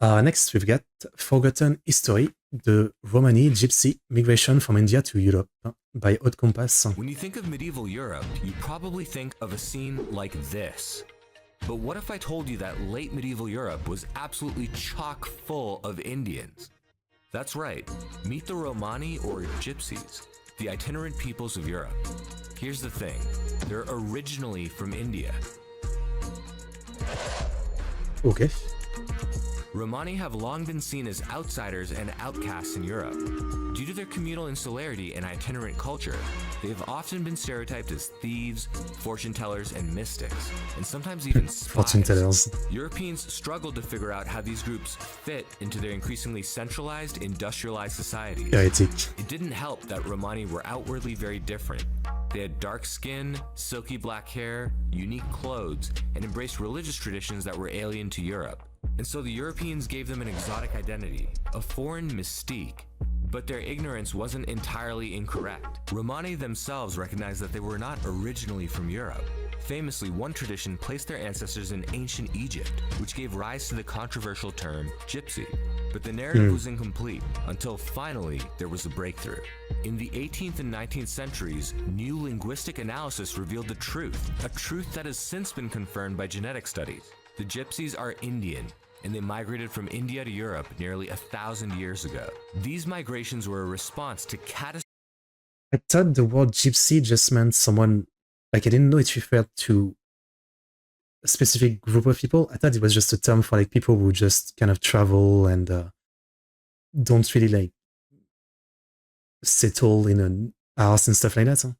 Next, we've got Forgotten History, the Romani Gypsy Migration from India to Europe by Haute Compass. When you think of medieval Europe, you probably think of a scene like this. But what if I told you that late medieval Europe was absolutely chock full of Indians? That's right, meet the Romani or Gypsies, the itinerant peoples of Europe. Here's the thing, they're originally from India. Okay. Romani have long been seen as outsiders and outcasts in Europe. Due to their communal insularity and itinerant culture, they have often been stereotyped as thieves, fortune tellers, and mystics, and sometimes even Fortune spies. tellers. Europeans struggled to figure out how these groups fit into their increasingly centralized, industrialized societies. Heretic. It didn't help that Romani were outwardly very different. They had dark skin, silky black hair, unique clothes, and embraced religious traditions that were alien to Europe. And so the Europeans gave them an exotic identity, a foreign mystique. But their ignorance wasn't entirely incorrect. Romani themselves recognized that they were not originally from Europe. Famously, one tradition placed their ancestors in ancient Egypt, which gave rise to the controversial term gypsy. But the narrative was incomplete until finally there was a breakthrough. In the 18th and 19th centuries, new linguistic analysis revealed the truth, a truth that has since been confirmed by genetic studies. The Gypsies are Indian, and they migrated from India to Europe nearly 1,000 years ago. These migrations were a response to I thought the word gypsy just meant someone, like I didn't know it referred to a specific group of people. I thought it was just a term for like people who just kind of travel and don't really like settle in an house and stuff like that. Huh?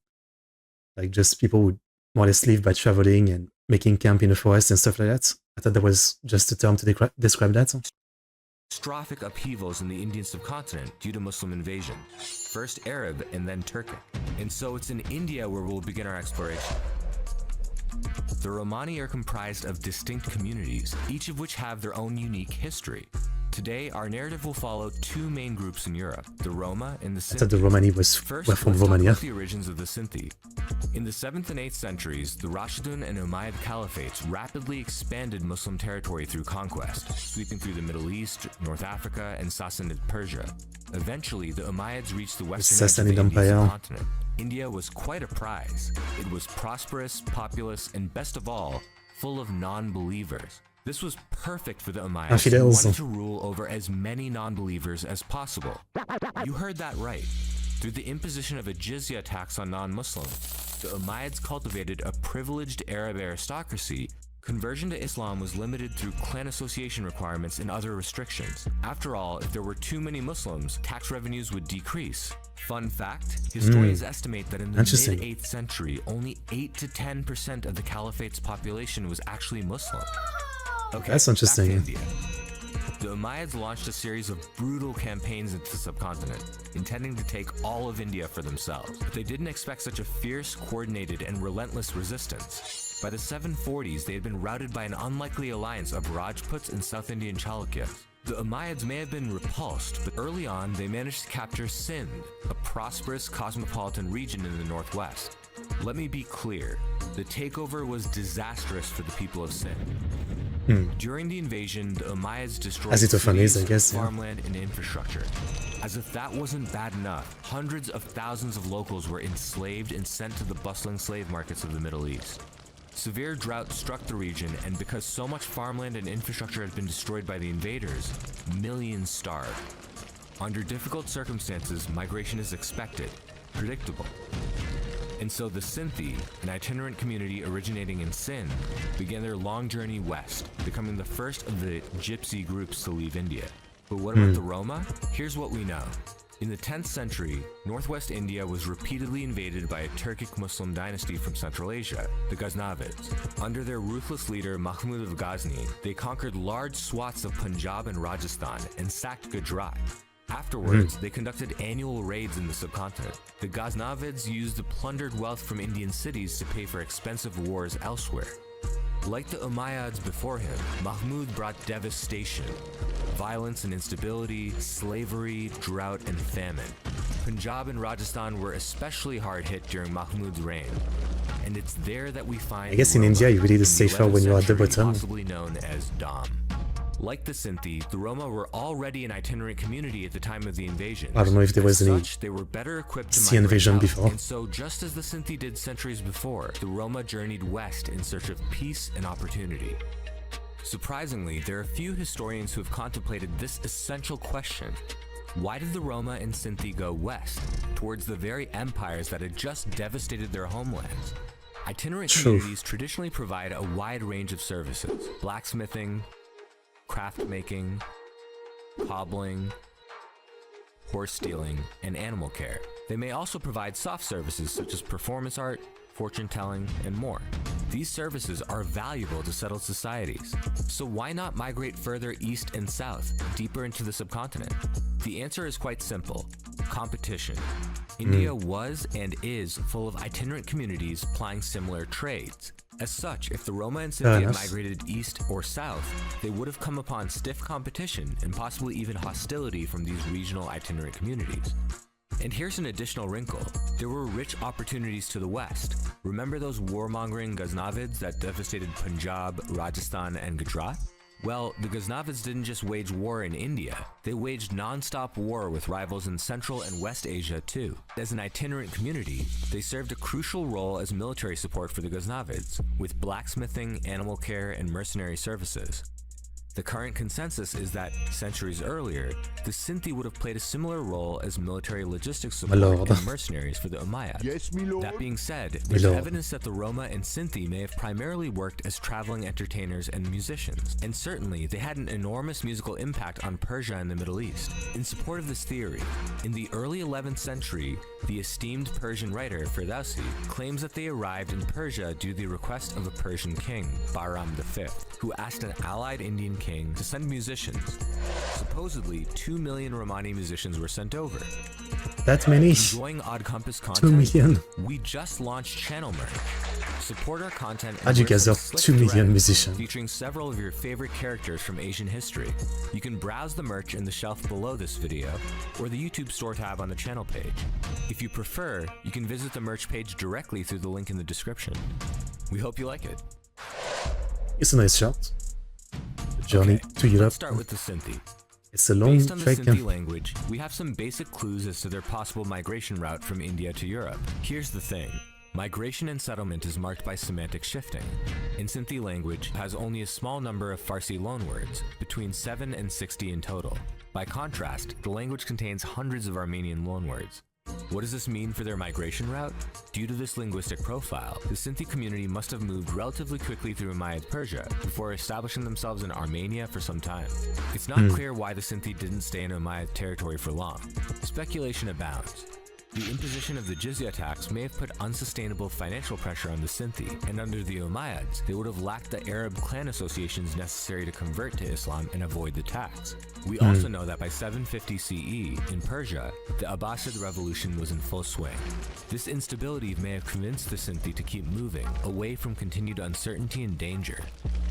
Like just people who more or less live by traveling and making camp in the forest and stuff like that. I thought that was just a term to describe that. catastrophic upheavals in the Indian subcontinent due to Muslim invasion, first Arab and then Turkic. And so it's in India where we'll begin our exploration. The Romani are comprised of distinct communities, each of which have their own unique history. Today, our narrative will follow two main groups in Europe, the Roma and the Sinti. I thought the Romani were from Romania. The origins of the Sinti. In the 7th and 8th centuries, the Rashidun and Umayyad caliphates rapidly expanded Muslim territory through conquest, sweeping through the Middle East, North Africa, and Sassanid Persia. Eventually, the Umayyads reached the western edge of the Indian subcontinent. India was quite a prize. It was prosperous, populous, and best of all, full of non-believers. This was perfect for the Umayyads who wanted to rule over as many non-believers as possible. You heard that right. Through the imposition of a jizya tax on non-Muslims, the Umayyads cultivated a privileged Arab aristocracy. Conversion to Islam was limited through clan association requirements and other restrictions. After all, if there were too many Muslims, tax revenues would decrease. Fun fact, historians estimate that in the mid-8th century, only 8 to 10% of the caliphate's population was actually Muslim. Okay, that's interesting. The Umayyads launched a series of brutal campaigns into the subcontinent, intending to take all of India for themselves. But they didn't expect such a fierce, coordinated, and relentless resistance. By the 740s, they had been routed by an unlikely alliance of Rajputs and South Indian Chalukyas. The Umayyads may have been repulsed, but early on they managed to capture Sindh, a prosperous cosmopolitan region in the northwest. Let me be clear, the takeover was disastrous for the people of Sindh. During the invasion, the Umayyads destroyed cities, farmland, and infrastructure. As if that wasn't bad enough, hundreds of thousands of locals were enslaved and sent to the bustling slave markets of the Middle East. Severe drought struck the region, and because so much farmland and infrastructure had been destroyed by the invaders, millions starved. Under difficult circumstances, migration is expected, predictable. And so the Sinti, an itinerant community originating in Sindh, began their long journey west, becoming the first of the Gypsy groups to leave India. But what about the Roma? Here's what we know. In the 10th century, northwest India was repeatedly invaded by a Turkic Muslim dynasty from Central Asia, the Ghaznavids. Under their ruthless leader Mahmud of Ghazni, they conquered large swaths of Punjab and Rajasthan and sacked Gujarat. Afterwards, they conducted annual raids in the subcontinent. The Ghaznavids used the plundered wealth from Indian cities to pay for expensive wars elsewhere. Like the Umayyads before him, Mahmud brought devastation, violence and instability, slavery, drought, and famine. Punjab and Rajasthan were especially hard hit during Mahmud's reign. And it's there that we find I guess in India you really the safer when you're at the bottom. Possibly known as Dam. Like the Sinti, the Roma were already an itinerant community at the time of the invasion. I don't know if there was any They were better equipped to sea migrate invasion south. before. And so, just as the Sinti did centuries before, the Roma journeyed west in search of peace and opportunity. Surprisingly, there are few historians who have contemplated this essential question. Why did the Roma and Sinti go west, towards the very empires that had just devastated their homelands? Itinerant communities traditionally provide a wide range of services: blacksmithing, craft making, cobbling, horse stealing, and animal care. They may also provide soft services such as performance art, fortune telling, and more. These services are valuable to settled societies. So why not migrate further east and south, deeper into the subcontinent? The answer is quite simple: competition. India was and is full of itinerant communities plying similar trades. As such, if the Roma and Sinti had migrated east or south, they would have come upon stiff competition and possibly even hostility from these regional itinerant communities. And here's an additional wrinkle. There were rich opportunities to the west. Remember those warmongering Ghaznavids that devastated Punjab, Rajasthan, and Gujarat? Well, the Ghaznavids didn't just wage war in India, they waged non-stop war with rivals in Central and West Asia too. As an itinerant community, they served a crucial role as military support for the Ghaznavids, with blacksmithing, animal care, and mercenary services. The current consensus is that, centuries earlier, the Sinti would have played a similar role as military logistics support and mercenaries for the Umayyads. Yes, my lord. That being said, there's evidence that the Roma and Sinti may have primarily worked as traveling entertainers and musicians, and certainly they had an enormous musical impact on Persia and the Middle East. In support of this theory, in the early 11th century, the esteemed Persian writer Ferdowsi claims that they arrived in Persia due to the request of a Persian king, Bahram V, who asked an allied Indian king to send musicians. Supposedly, 2 million Romani musicians were sent over. That many? Enjoying Odd Compass 2 content? million? We just launched channel merch. Support our content How'd you guys have 2 million musicians? featuring several of your favorite characters from Asian history. You can browse the merch in the shelf below this video, or the YouTube store tab on the channel page. If you prefer, you can visit the merch page directly through the link in the description. We hope you like it. It's a nice shot. The journey to Europe. Let's start with the Sinti. It's a long Based on the trek. Sinti language, we have some basic clues as to their possible migration route from India to Europe. Here's the thing. Migration and settlement is marked by semantic shifting. In Sinti language, it has only a small number of Farsi loanwords, between 7 and 60 in total. By contrast, the language contains hundreds of Armenian loanwords. What does this mean for their migration route? Due to this linguistic profile, the Sinti community must have moved relatively quickly through Umayyad Persia before establishing themselves in Armenia for some time. It's not clear why the Sinti didn't stay in Umayyad territory for long. Speculation abounds. The imposition of the jizya tax may have put unsustainable financial pressure on the Sinti, and under the Umayyads, they would have lacked the Arab clan associations necessary to convert to Islam and avoid the tax. We also know that by 750 CE, in Persia, the Abbasid revolution was in full swing. This instability may have convinced the Sinti to keep moving, away from continued uncertainty and danger.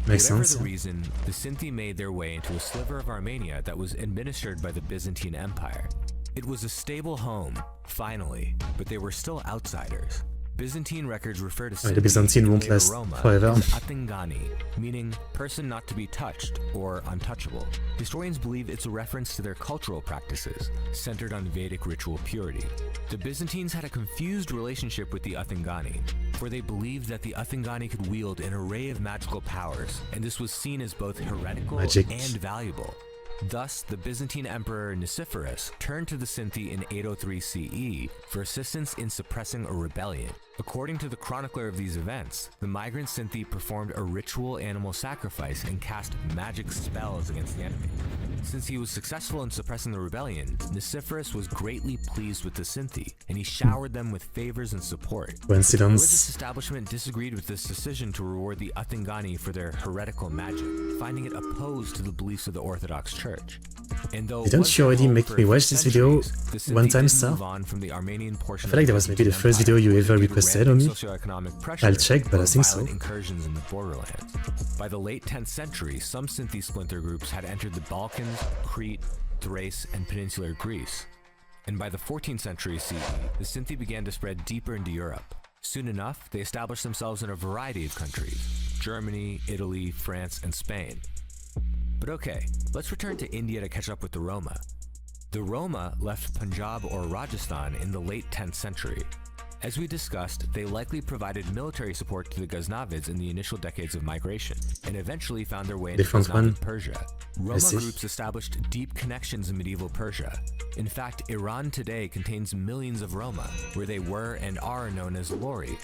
Makes Whatever sense. the reason, the Sinti made their way into a sliver of Armenia that was administered by the Byzantine Empire. It was a stable home, finally, but they were still outsiders. Byzantine records refer to Sinti The Byzantine and won't later last Roma forever. as Athingani, meaning person not to be touched or untouchable. Historians believe it's a reference to their cultural practices, centered on Vedic ritual purity. The Byzantines had a confused relationship with the Athingani, for they believed that the Athingani could wield an array of magical powers, and this was seen as both heretical Magic. and valuable. Thus, the Byzantine Emperor Nicephorus turned to the Sinti in 803 CE for assistance in suppressing a rebellion. According to the chronicler of these events, the migrant Sinti performed a ritual animal sacrifice and cast magic spells against the enemy. Since he was successful in suppressing the rebellion, Nicephorus was greatly pleased with the Sinti, and he showered them with favors and support. The religious Coincidence? establishment disagreed with this decision to reward the Athingani for their heretical magic, finding it opposed to the beliefs of the Orthodox Church. And though it Didn't was you their already home make for me watch this video centuries, the one Sinti time, didn't sir? move on from the Armenian portion I feel like of that the was maybe the Byzantine first video you Empire ever due to requested rampant on me. socioeconomic pressure I'll check, but I or think so. violent incursions in the borderlands. By the late 10th century, some Sinti splinter groups had entered the Balkans, Crete, Thrace, and peninsular Greece. And by the 14th century CE, the Sinti began to spread deeper into Europe. Soon enough, they established themselves in a variety of countries: Germany, Italy, France, and Spain. But okay, let's return to India to catch up with the Roma. The Roma left Punjab or Rajasthan in the late 10th century. As we discussed, they likely provided military support to the Ghaznavids in the initial decades of migration, and eventually found their way into Ghaznavid Persia. Roma groups established deep connections in medieval Persia. In fact, Iran today contains millions of Roma, where they were and are known as Lori.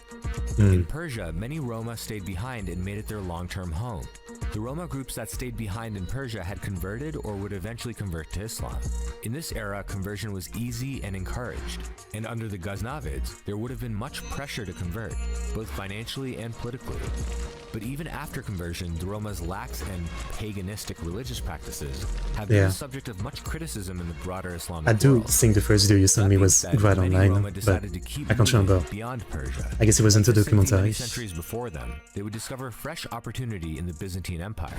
In Persia, many Roma stayed behind and made it their long-term home. The Roma groups that stayed behind in Persia had converted or would eventually convert to Islam. In this era, conversion was easy and encouraged, and under the Ghaznavids, there would have been much pressure to convert, both financially and politically. But even after conversion, the Roma's lax and paganistic religious practices have been the subject of much criticism in the broader Islamic world. I do think the first video you sent me was right online, but I can't remember. Beyond Persia. I guess it was into the documentary. Centuries before them, they would discover fresh opportunity in the Byzantine Empire.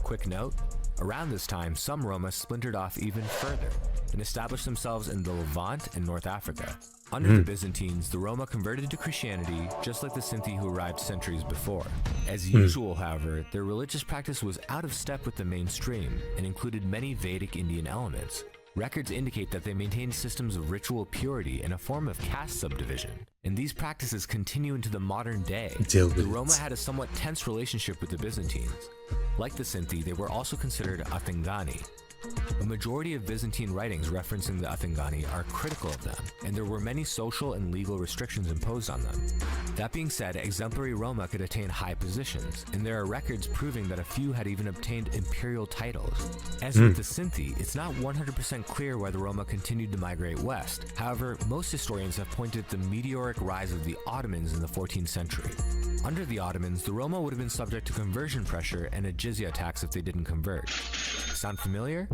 Quick note, around this time, some Roma splintered off even further and established themselves in the Levant and North Africa. Under the Byzantines, the Roma converted to Christianity, just like the Sinti who arrived centuries before. As usual, however, their religious practice was out of step with the mainstream and included many Vedic Indian elements. Records indicate that they maintained systems of ritual purity and a form of caste subdivision, and these practices continue into the modern day. The Roma had a somewhat tense relationship with the Byzantines. Like the Sinti, they were also considered Athingani. A majority of Byzantine writings referencing the Athingani are critical of them, and there were many social and legal restrictions imposed on them. That being said, exemplary Roma could attain high positions, and there are records proving that a few had even obtained imperial titles. As with the Sinti, it's not 100% clear why the Roma continued to migrate west. However, most historians have pointed to the meteoric rise of the Ottomans in the 14th century. Under the Ottomans, the Roma would have been subject to conversion pressure and a jizya tax if they didn't convert. Sound familiar?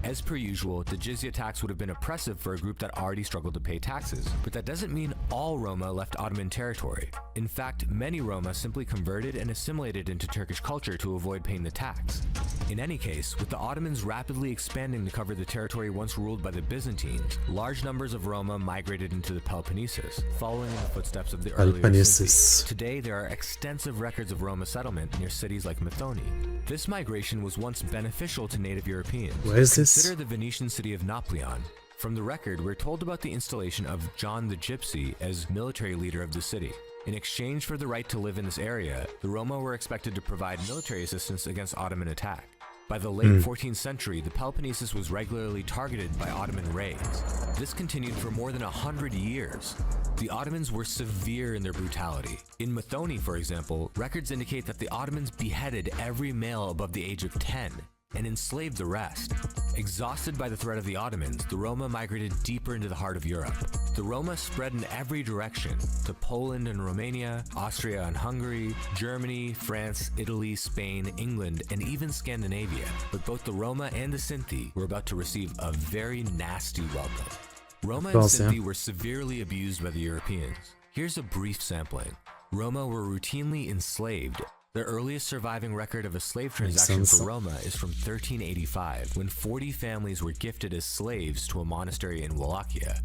As per usual, the jizya tax would have been oppressive for a group that already struggled to pay taxes, but that doesn't mean all Roma left Ottoman territory. In fact, many Roma simply converted and assimilated into Turkish culture to avoid paying the tax. In any case, with the Ottomans rapidly expanding to cover the territory once ruled by the Byzantines, large numbers of Roma migrated into the Peloponnesus, following in the footsteps of the earlier Sinti. Today, there are extensive records of Roma settlement near cities like Methoni. This migration was once beneficial to native Europeans. Where is this? Consider the Venetian city of Napoleon. From the record, we're told about the installation of John the Gypsy as military leader of the city. In exchange for the right to live in this area, the Roma were expected to provide military assistance against Ottoman attack. By the late 14th century, the Peloponnesus was regularly targeted by Ottoman raids. This continued for more than 100 years. The Ottomans were severe in their brutality. In Methoni, for example, records indicate that the Ottomans beheaded every male above the age of 10 and enslaved the rest. Exhausted by the threat of the Ottomans, the Roma migrated deeper into the heart of Europe. The Roma spread in every direction, to Poland and Romania, Austria and Hungary, Germany, France, Italy, Spain, England, and even Scandinavia. But both the Roma and the Sinti were about to receive a very nasty welcome. Roma and Sinti were severely abused by the Europeans. Here's a brief sampling. Roma were routinely enslaved. The earliest surviving record of a slave transaction for Roma is from 1385, when 40 families were gifted as slaves to a monastery in Wallachia.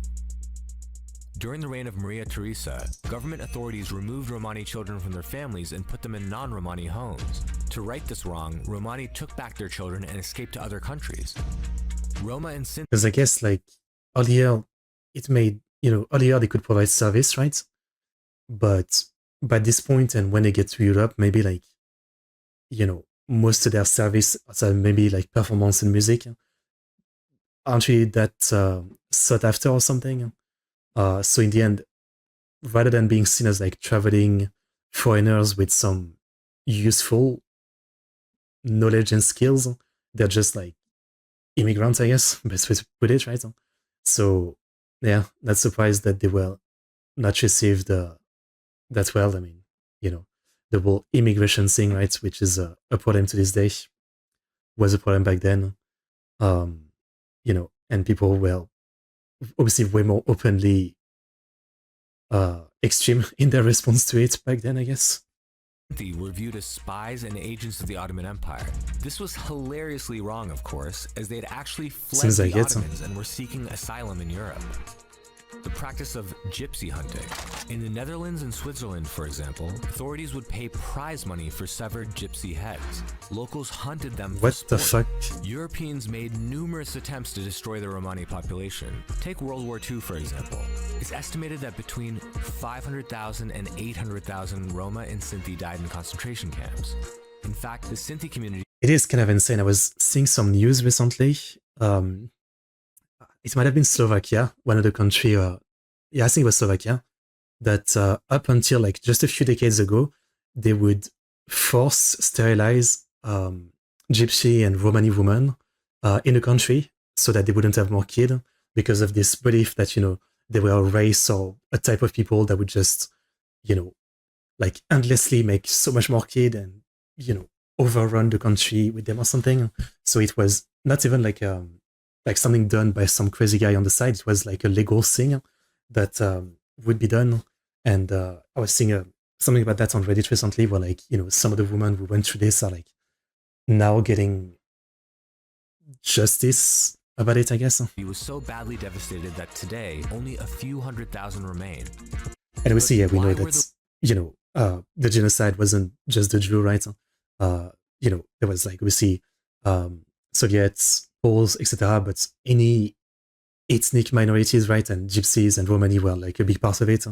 During the reign of Maria Theresa, government authorities removed Romani children from their families and put them in non-Romani homes. To right this wrong, Romani took back their children and escaped to other countries. Roma and Sinti... Because I guess, like, earlier, it made, earlier they could provide service, right? But by this point, and when they get to Europe, maybe like, most of their service, maybe like performance and music, aren't really that sought after or something. So in the end, rather than being seen as like traveling foreigners with some useful knowledge and skills, they're just like immigrants, I guess, best way to put it, right? So yeah, not surprised that they were not received that well. I mean, the whole immigration thing, right, which is a problem to this day, was a problem back then. And people were obviously way more openly extreme in their response to it back then, I guess. They were viewed as spies and agents of the Ottoman Empire. This was hilariously wrong, of course, as they had actually fled the Ottomans and were seeking asylum in Europe. the practice of gypsy hunting. In the Netherlands and Switzerland, for example, authorities would pay prize money for severed gypsy heads. Locals hunted them for What the sport. fuck? Europeans made numerous attempts to destroy the Romani population. Take World War II, for example. It's estimated that between 500,000 and 800,000 Roma and Sinti died in concentration camps. In fact, the Sinti community... It is kind of insane. I was seeing some news recently. It might have been Slovakia, one of the country. Yeah, I think it was Slovakia. That up until like just a few decades ago, they would force sterilize Gypsy and Romani women in the country so that they wouldn't have more kids, because of this belief that, you know, they were a race or a type of people that would just, you know, like endlessly make so much more kids and, you know, overrun the country with them or something. So it was not even like something done by some crazy guy on the side. It was like a legal thing that would be done. And I was seeing something about that on Reddit recently, where like, you know, some of the women who went through this are like now getting justice about it, I guess. He was so badly devastated that today only a few 100,000 remain. And we see, yeah, we why know were that, you know, the genocide wasn't just the Jew, right? You know, there was like, we see Soviets, Poles, etc., but any ethnic minorities, right? And Gypsies and Romani were like a big part of it.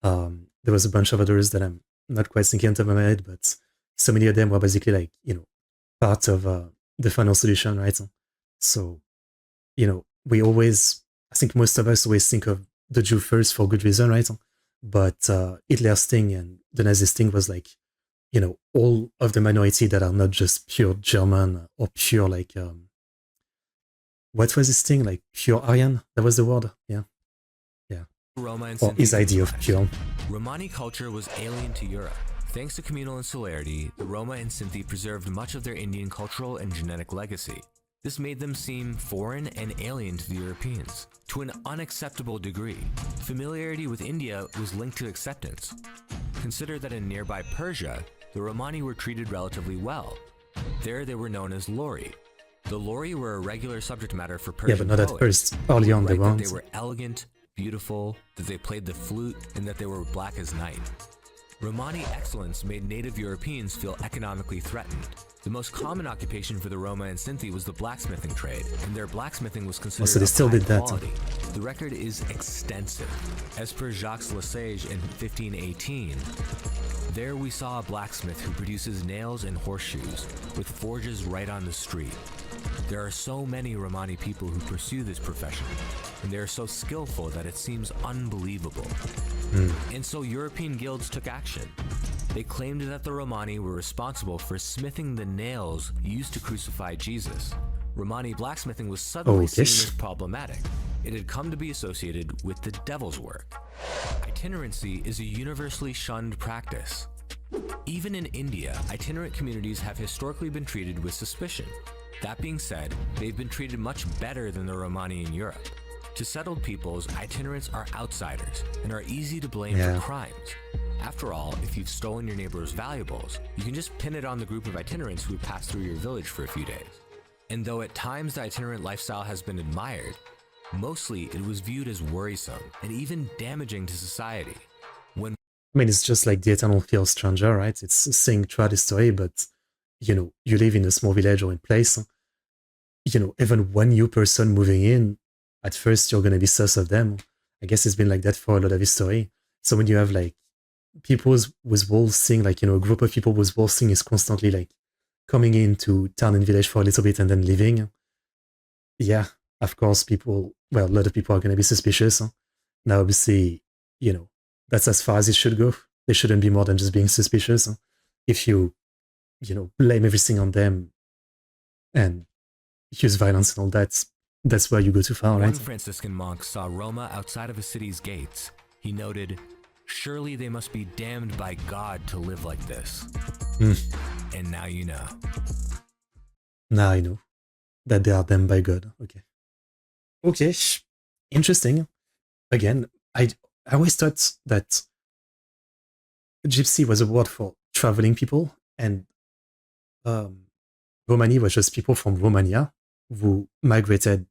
There was a bunch of others that I'm not quite thinking on top of my head, but so many of them were basically like, you know, part of the final solution, right? So, you know, we always, I think most of us always think of the Jew first for good reason, right? But Hitler's thing and the Nazi's thing was like, you know, all of the minority that are not just pure German or pure like, what was his thing? Like pure Aryan? That was the word, yeah. Yeah. Roma and Or his Sinti idea of pure. Romani culture was alien to Europe. Thanks to communal insularity, the Roma and Sinti preserved much of their Indian cultural and genetic legacy. This made them seem foreign and alien to the Europeans, to an unacceptable degree. Familiarity with India was linked to acceptance. Consider that in nearby Persia, the Romani were treated relatively well. There they were known as Lori. The Lori were a regular subject matter for Persian Yeah, but not at poets. first. Early on, they Write that weren't. they were elegant, beautiful, that they played the flute, and that they were black as night. Romani excellence made native Europeans feel economically threatened. The most common occupation for the Roma and Sinti was the blacksmithing trade, and their blacksmithing was considered so they of still high did that. quality. The record is extensive. As per Jacques Lesage in 1518, there we saw a blacksmith who produces nails and horseshoes, with forges right on the street. There are so many Romani people who pursue this profession, and they are so skillful that it seems unbelievable. And so European guilds took action. They claimed that the Romani were responsible for smithing the nails used to crucify Jesus. Romani blacksmithing was suddenly seen as problematic. It had come to be associated with the devil's work. Itinerancy is a universally shunned practice. Even in India, itinerant communities have historically been treated with suspicion. That being said, they've been treated much better than the Romani in Europe. To settled peoples, itinerants are outsiders and are easy to blame for crimes. After all, if you've stolen your neighbor's valuables, you can just pin it on the group of itinerants who passed through your village for a few days. And though at times the itinerant lifestyle has been admired, mostly it was viewed as worrisome and even damaging to society. I mean, it's just like the eternal fear of stranger, right? It's saying throughout the story, but, you know, you live in a small village or in place, you know, even one new person moving in, at first you're going to be sus of them. I guess it's been like that for a lot of history. So when you have like people with waltzing, like, you know, a group of people with waltzing is constantly like coming into town and village for a little bit and then leaving. Yeah, of course, a lot of people are going to be suspicious. Now, obviously, you know, that's as far as it should go. They shouldn't be more than just being suspicious. If you know, blame everything on them and use violence and all that, that's where you go too far, right? One Franciscan monk saw Roma outside of a city's gates. He noted, "Surely they must be damned by God to live like this." And now you know. Now I know that they are damned by God. Okay, interesting. Again, I always thought that Gypsy was a word for traveling people, and Romani was just people from Romania who migrated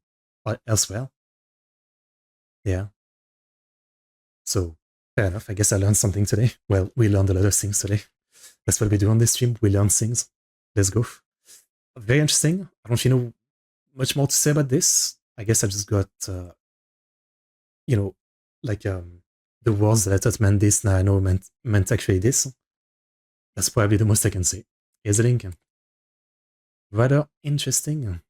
elsewhere. Yeah. So fair enough. I guess I learned something today. Well, we learned a lot of things today. That's what we do on this stream. We learn things. Let's go. Very interesting. I don't know much more to say about this. I guess I just got, like the words that I thought meant this. Now I know meant actually this. That's probably the most I can say. Here's a link. Rather interesting.